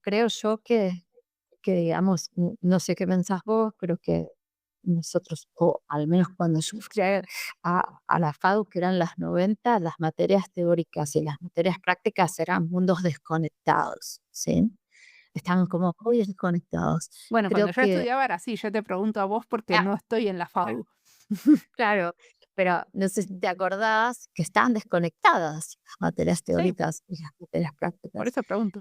creo yo que digamos, no sé qué pensás vos, pero que nosotros, o al menos cuando yo fui a la FADU, que eran las 90 las materias teóricas y las materias prácticas eran mundos desconectados, ¿sí? Estaban como muy desconectados. Bueno, Creo cuando yo que, estudiaba era así, yo te pregunto a vos porque ah, no estoy en la FAU. claro, pero no sé si te acordás que estaban desconectadas las materias Sí, teóricas y las materias por prácticas. eso pregunto.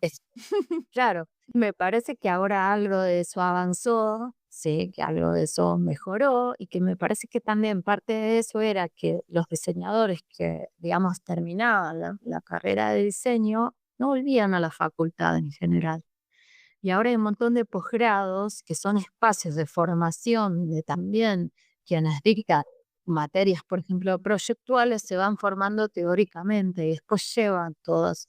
Claro, me parece que ahora algo de eso avanzó, sí, que algo de eso mejoró y que me parece que también parte de eso era que los diseñadores que, digamos, terminaban la carrera de diseño no volvían a la facultad en general. Y ahora hay un montón de posgrados que son espacios de formación de también quienes dictan materias, por ejemplo, proyectuales, se van formando teóricamente y después llevan todos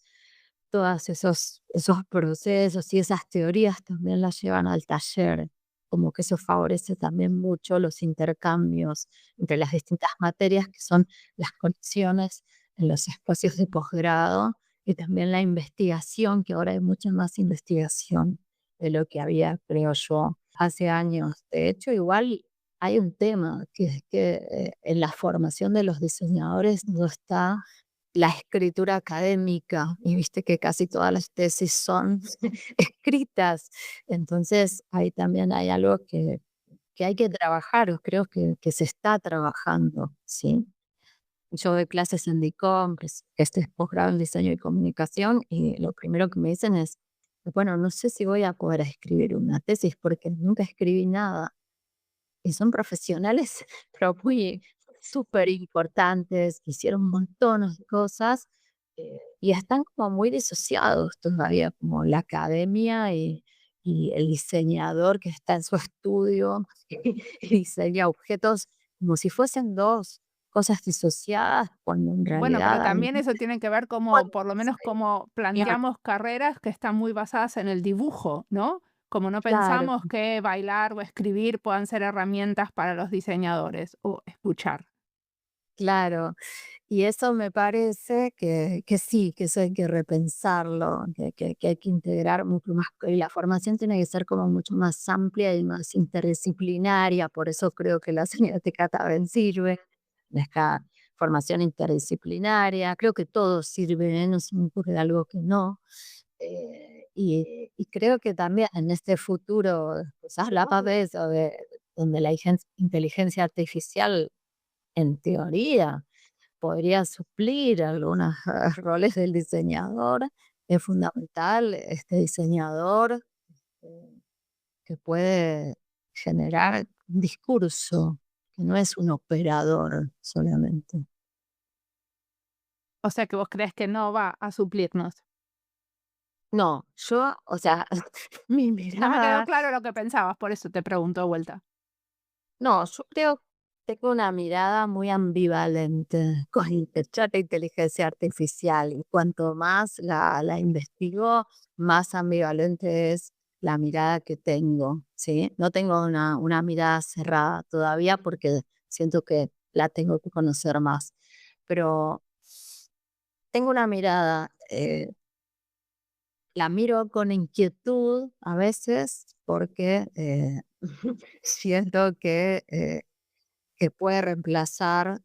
esos procesos y esas teorías también las llevan al taller, como que eso favorece también mucho los intercambios entre las distintas materias que son las conexiones en los espacios de posgrado y también la investigación, que ahora hay mucha más investigación de lo que había, creo yo, hace años. De hecho, igual hay un tema que es que en la formación de los diseñadores no está la escritura académica, y viste que casi todas las tesis son escritas. Entonces, ahí también hay algo que hay que trabajar, o creo que se está trabajando, ¿sí? Yo doy clases en DICOM, que este es posgrado en diseño y comunicación, y lo primero que me dicen es, bueno, no sé si voy a poder escribir una tesis porque nunca escribí nada. Y son profesionales, pero muy súper importantes, que hicieron montones de cosas y están como muy disociados todavía, como la academia y el diseñador que está en su estudio y diseña objetos como si fuesen dos cosas disociadas, cuando en Bueno, pero realidad hay también eso tiene que ver como, por lo menos como planteamos carreras que están muy basadas en el dibujo, ¿no? Como no claro. pensamos que bailar o escribir puedan ser herramientas para los diseñadores o escuchar. Claro, y eso me parece que sí, que eso hay que repensarlo, que hay que integrar mucho más, y la formación tiene que ser como mucho más amplia y más interdisciplinaria, por eso creo que la semiótica también sirve, esta formación interdisciplinaria, creo que todo sirve, no se me ocurre algo que no. Y creo que también en este futuro, pues hablaba de eso, donde la inteligencia artificial, en teoría, podría suplir algunos roles del diseñador. Es fundamental este diseñador eh, que puede generar un discurso, que no es un operador solamente. O sea que vos crees que no va a suplirnos. No, yo, o sea, mi No me quedó mirada, claro lo que pensabas, por eso te pregunto de vuelta. no, yo creo que tengo una mirada muy ambivalente con la inteligencia artificial y cuanto más la investigo, más ambivalente es la mirada que tengo, ¿sí? No tengo una mirada cerrada todavía porque siento que la tengo que conocer más, pero tengo una mirada, la miro con inquietud a veces porque siento que puede reemplazar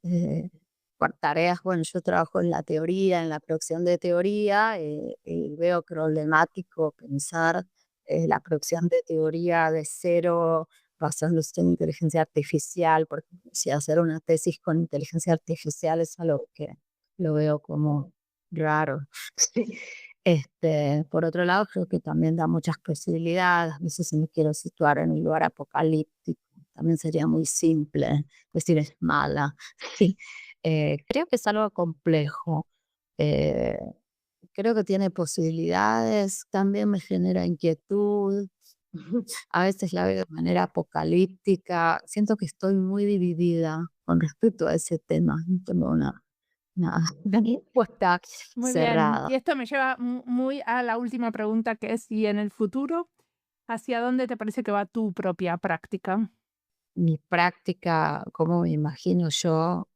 por tareas. Bueno, yo trabajo en la teoría, en la producción de teoría, y veo problemático pensar la producción de teoría de cero basándose en inteligencia artificial, porque si hacer una tesis con inteligencia artificial es algo que lo veo como raro. Sí. Por otro lado, creo que también da muchas posibilidades. No sé si me quiero situar en un lugar apocalíptico, también sería muy simple decir es mala. Sí, creo que es algo complejo. Eh, Creo que tiene posibilidades, también me genera inquietud. A veces la veo de manera apocalíptica. Siento que estoy muy dividida con respecto a ese tema. No tengo una una respuesta Muy bien. cerrada. Y esto me lleva muy a la última pregunta, que es, ¿y en el futuro, hacia dónde te parece que va tu propia práctica? Mi práctica, cómo me imagino yo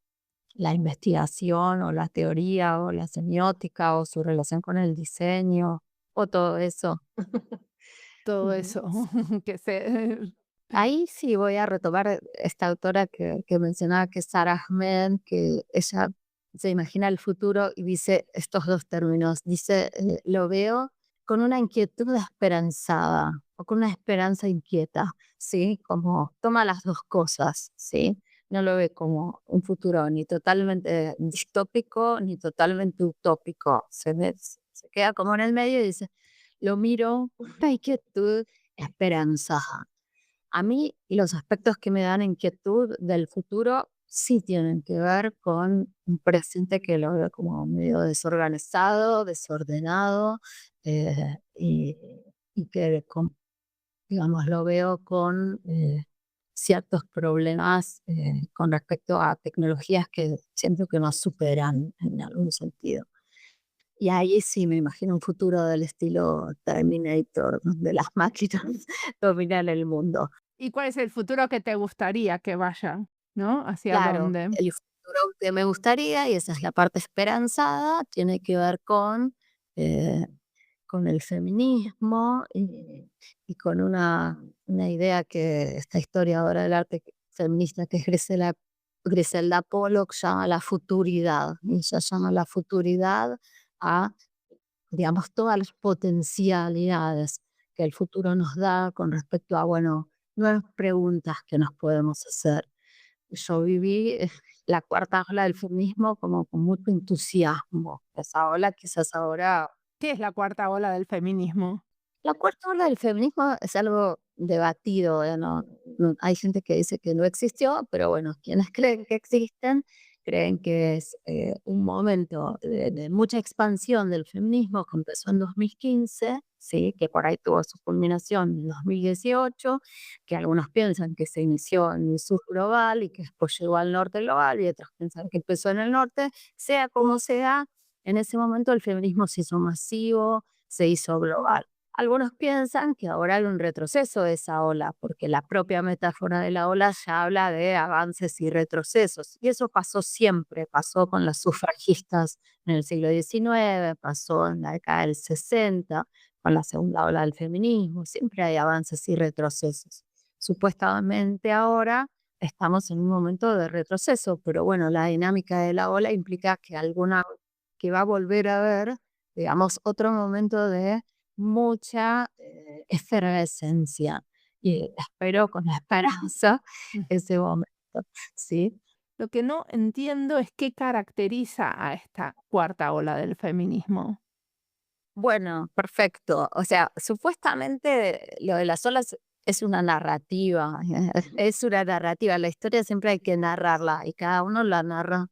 la investigación o la teoría o la semiótica o su relación con el diseño o todo eso. Todo Ujú. eso, que se Ahí sí voy a retomar esta autora que mencionaba, que es Sarah Ahmed, que ella se imagina el futuro y dice estos dos términos. Dice, lo veo con una inquietud esperanzada o con una esperanza inquieta, ¿sí? Como toma las dos cosas, ¿sí? No lo ve como un futuro ni totalmente distópico ni totalmente utópico. Se queda como en el medio y dice, lo miro con una inquietud esperanzada. A mí los aspectos que me dan inquietud del futuro sí tienen que ver con un presente que lo veo como medio desorganizado, desordenado, y, digamos, lo veo con ciertos problemas con respecto a tecnologías que siento que nos superan en algún sentido. Y ahí sí me imagino un futuro del estilo Terminator, donde las máquinas dominan el mundo. ¿Y cuál es el futuro que te gustaría que vaya, no? ¿Hacia Claro, dónde? el futuro que me gustaría, y esa es la parte esperanzada, tiene que ver eh, con el feminismo y con una idea que esta historiadora del arte feminista que es Griselda Pollock llama la futuridad. Y ella llama la futuridad a, digamos, todas las potencialidades que el futuro nos da con respecto a, bueno, nuevas preguntas que nos podemos hacer. Yo viví la cuarta ola del feminismo como con mucho entusiasmo. Esa ola quizás ahora. ¿Qué es la cuarta ola del feminismo? La cuarta ola del feminismo es algo debatido, hay gente que dice que no existió, pero bueno, quienes creen que existen, creen que es un momento de mucha expansión del feminismo que empezó en 2015, ¿sí? Que por ahí tuvo su culminación en 2018, que algunos piensan que se inició en el sur global y que después llegó al norte global y otros piensan que empezó en el norte. Sea como sea, en ese momento el feminismo se hizo masivo, se hizo global. Algunos piensan que ahora hay un retroceso de esa ola, porque la propia metáfora de la ola ya habla de avances y retrocesos. Y eso pasó siempre, pasó con las sufragistas en el siglo XIX, pasó en la década del 60, con la segunda ola del feminismo, siempre hay avances y retrocesos. Supuestamente ahora estamos en un momento de retroceso, pero bueno, la dinámica de la ola implica que va a volver a haber, digamos, otro momento de mucha efervescencia. Y espero con esperanza ese momento, ¿sí? Lo que no entiendo es qué caracteriza a esta cuarta ola del feminismo. Bueno, perfecto. O sea, supuestamente lo de las olas es una narrativa, es una narrativa. La historia siempre hay que narrarla y cada uno la narra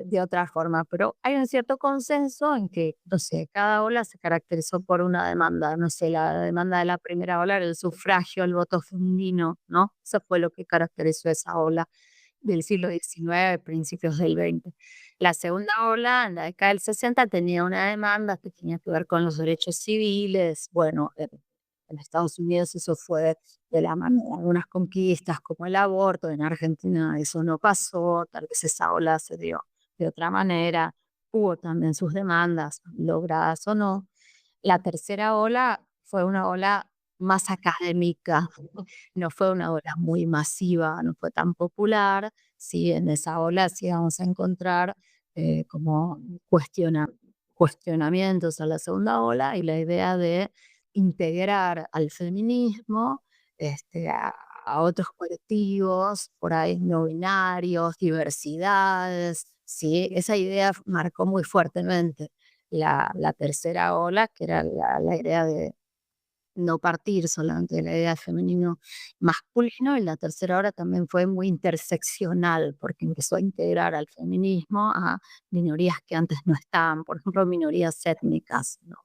de otra forma, pero hay un cierto consenso en que, no sé, cada ola se caracterizó por una demanda, no sé, la demanda de la primera ola era el sufragio, el voto femenino, ¿no? Eso fue lo que caracterizó esa ola del siglo XIX, principios del XX. La segunda ola, en la década del 60, tenía una demanda que tenía que ver con los derechos civiles. Bueno, en Estados Unidos eso fue de la mano de algunas conquistas como el aborto. En Argentina eso no pasó, tal vez esa ola se dio de otra manera. Hubo también sus demandas, logradas o no. La tercera ola fue una ola más académica, no fue una ola muy masiva, no fue tan popular. Sí, en esa ola sí vamos a encontrar como cuestionamientos a la segunda ola y la idea de integrar al feminismo a otros colectivos, por ahí no binarios, diversidades, ¿sí? Esa idea marcó muy fuertemente la tercera ola, que era la idea de no partir solamente de la idea de femenino masculino, y la tercera ola también fue muy interseccional, porque empezó a integrar al feminismo a minorías que antes no estaban, por ejemplo, minorías étnicas, ¿no?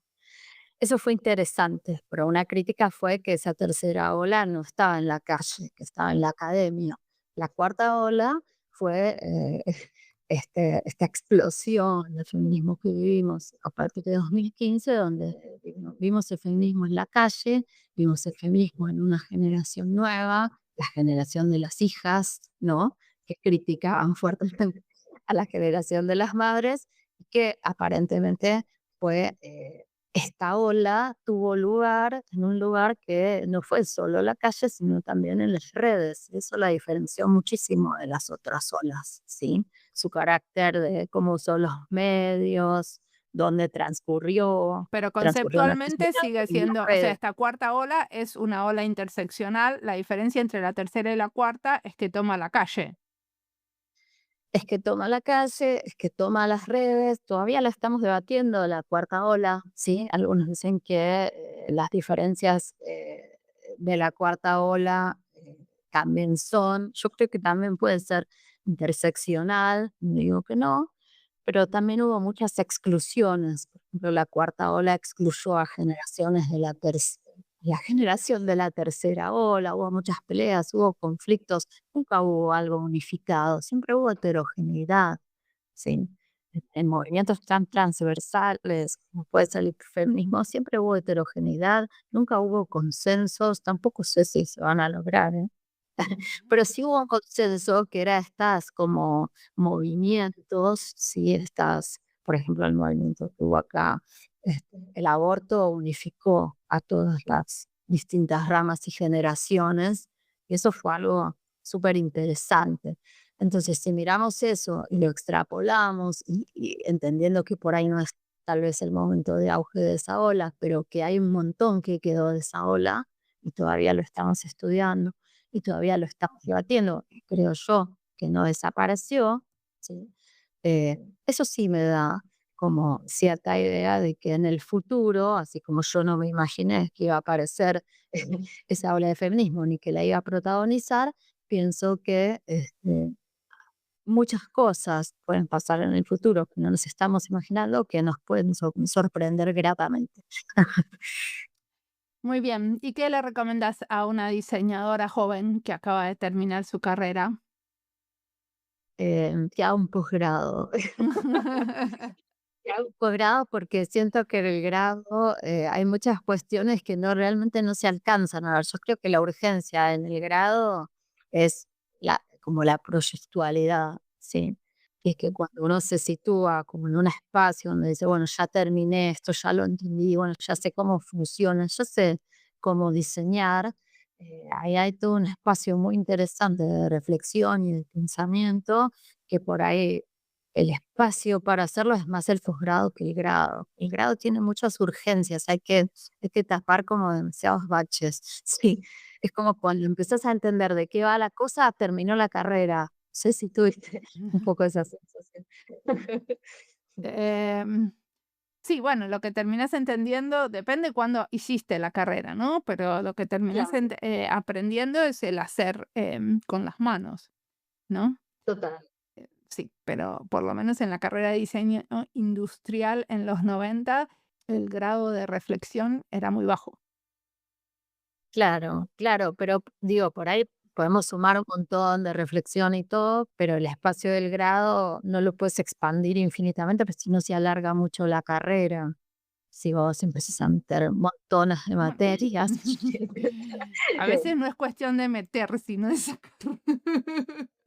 Eso fue interesante, pero una crítica fue que esa tercera ola no estaba en la calle, que estaba en la academia. La cuarta ola fue esta explosión del feminismo que vivimos a partir de 2015, donde vimos el feminismo en la calle, vimos el feminismo en una generación nueva, la generación de las hijas, ¿no? Que criticaban fuertemente a la generación de las madres, y que aparentemente fue esta ola tuvo lugar en un lugar que no fue solo la calle, sino también en las redes. Eso la diferenció muchísimo de las otras olas, ¿sí? Su carácter de cómo usó los medios, dónde Pero transcurrió la actividad conceptualmente sigue en las siendo, o sea, redes. esta cuarta ola es una ola interseccional. La diferencia entre la tercera y la cuarta es que toma la calle. Es que toma la calle, es que toma las redes, todavía la estamos debatiendo, la cuarta ola, ¿sí? Algunos dicen que las diferencias de la cuarta ola también son, yo creo que también puede ser interseccional, no digo que no, pero también hubo muchas exclusiones. Por ejemplo, la cuarta ola excluyó a generaciones de la generación de la tercera ola, hubo muchas peleas, hubo conflictos, nunca hubo algo unificado, siempre hubo heterogeneidad, ¿sí? En movimientos tan transversales como puede ser el feminismo, siempre hubo heterogeneidad, nunca hubo consensos, tampoco sé si se van a lograr, ¿eh? Pero sí hubo un consenso que era estas como movimientos, sí, estas, por ejemplo, el movimiento que hubo acá, el aborto unificó a todas las distintas ramas y generaciones, y eso fue algo súper interesante. Entonces, si miramos eso y lo extrapolamos y entendiendo que por ahí no es tal vez el momento de auge de esa ola, pero que hay un montón que quedó de esa ola y todavía lo estamos estudiando y todavía lo estamos debatiendo, y creo yo que no desapareció, ¿sí? Eso sí me da como cierta idea de que en el futuro, así como yo no me imaginé que iba a aparecer esa ola de feminismo ni que la iba a protagonizar, pienso que muchas cosas pueden pasar en el futuro que no nos estamos imaginando, que nos pueden sorprender gratamente. Muy bien. ¿Y qué le recomendás a una diseñadora joven que acaba de terminar su carrera? Ya un posgrado. Ya un posgrado porque siento que en el grado hay muchas cuestiones que no realmente no se alcanzan a ver. Yo creo que la urgencia en el grado es como la proyectualidad, ¿sí? Y es que cuando uno se sitúa como en un espacio donde dice, bueno, ya terminé esto, ya lo entendí, bueno, ya sé cómo funciona, ya sé cómo diseñar, ahí hay todo un espacio muy interesante de reflexión y de pensamiento, que por ahí el espacio para hacerlo es más el posgrado que el grado. El grado tiene muchas urgencias, hay que tapar como demasiados baches. Sí, es como cuando empezás a entender de qué va la cosa, terminó la carrera. No sé si tuviste un poco esa sensación. Em, sí, bueno, lo que terminas entendiendo depende cuándo hiciste la carrera, ¿no? Pero lo que terminas Claro, aprendiendo es el hacer con las manos, ¿no? total. Sí, pero por lo menos en la carrera de diseño industrial en los 90 el grado de reflexión era muy bajo. Claro, claro, pero digo, por ahí podemos sumar un montón de reflexión y todo, pero el espacio del grado no lo puedes expandir infinitamente, pues si no se alarga mucho la carrera. Si vos empezás a meter montones de Bueno, materias. a veces no es cuestión de meter, sino de sacar.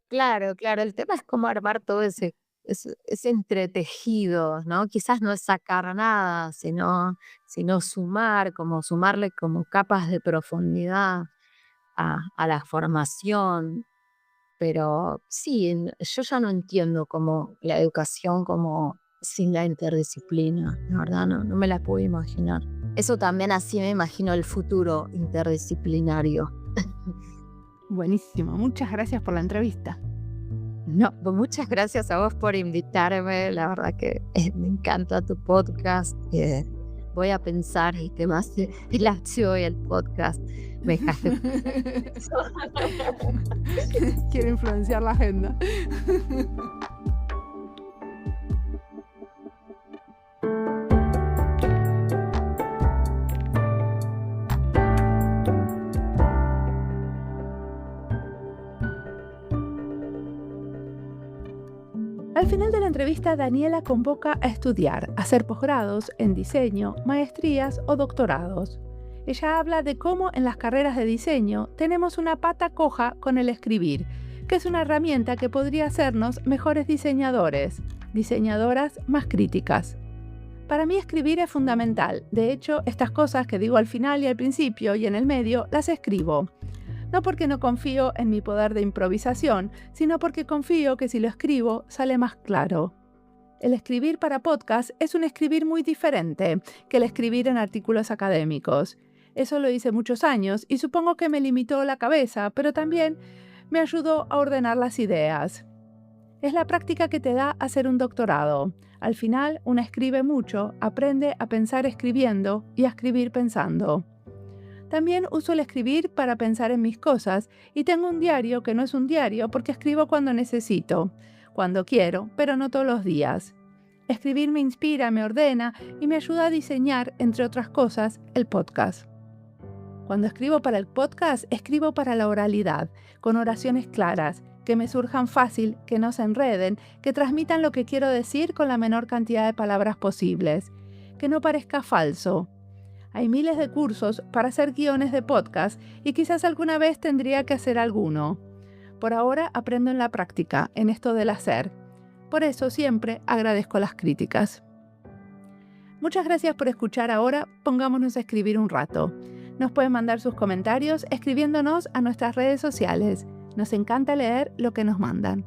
Claro, claro, el tema es cómo armar todo ese entretejido, ¿no? Quizás no es sacar nada, sino sumar, como sumarle como capas de profundidad a la formación. Pero sí, yo ya no entiendo como la educación como sin la interdisciplina, la verdad no me la puedo imaginar. Eso también así me imagino el futuro interdisciplinario. Buenísimo, muchas gracias por la entrevista. No, pues muchas gracias a vos por invitarme, la verdad que me encanta tu podcast. Voy a pensar el tema del acción y el podcast. Me dejaste. Quiero influenciar la agenda. Al final de la entrevista, Daniela convoca a estudiar, a hacer posgrados en diseño, maestrías o doctorados. Ella habla de cómo en las carreras de diseño tenemos una pata coja con el escribir, que es una herramienta que podría hacernos mejores diseñadores, diseñadoras más críticas. Para mí escribir es fundamental. De hecho, estas cosas que digo al final y al principio y en el medio, las escribo. No porque no confío en mi poder de improvisación, sino porque confío que si lo escribo sale más claro. El escribir para podcast es un escribir muy diferente que el escribir en artículos académicos. Eso lo hice muchos años y supongo que me limitó la cabeza, pero también me ayudó a ordenar las ideas. Es la práctica que te da hacer un doctorado. Al final, uno escribe mucho, aprende a pensar escribiendo y a escribir pensando. También uso el escribir para pensar en mis cosas y tengo un diario que no es un diario porque escribo cuando necesito, cuando quiero, pero no todos los días. Escribir me inspira, me ordena y me ayuda a diseñar, entre otras cosas, el podcast. Cuando escribo para el podcast, escribo para la oralidad, con oraciones claras, que me surjan fácil, que no se enreden, que transmitan lo que quiero decir con la menor cantidad de palabras posibles, que no parezca falso. Hay miles de cursos para hacer guiones de podcast y quizás alguna vez tendría que hacer alguno. Por ahora aprendo en la práctica, en esto del hacer. Por eso siempre agradezco las críticas. Muchas gracias por escuchar ahora. Pongámonos a escribir un rato. Nos pueden mandar sus comentarios escribiéndonos a nuestras redes sociales. Nos encanta leer lo que nos mandan.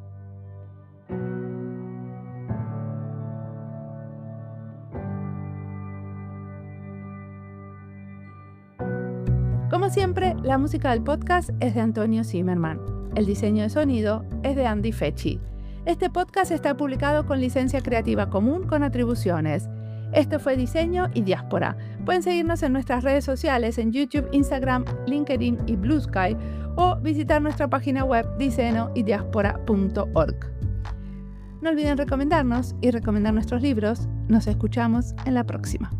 Como siempre, la música del podcast es de Antonio Zimmerman. El diseño de sonido es de Andy Fechi. Este podcast está publicado con licencia creativa común con atribuciones. Esto fue Diseño y Diáspora. Pueden seguirnos en nuestras redes sociales en YouTube, Instagram, LinkedIn y Blue Sky o visitar nuestra página web diseñoydiaspora.org. No olviden recomendarnos y recomendar nuestros libros. Nos escuchamos en la próxima.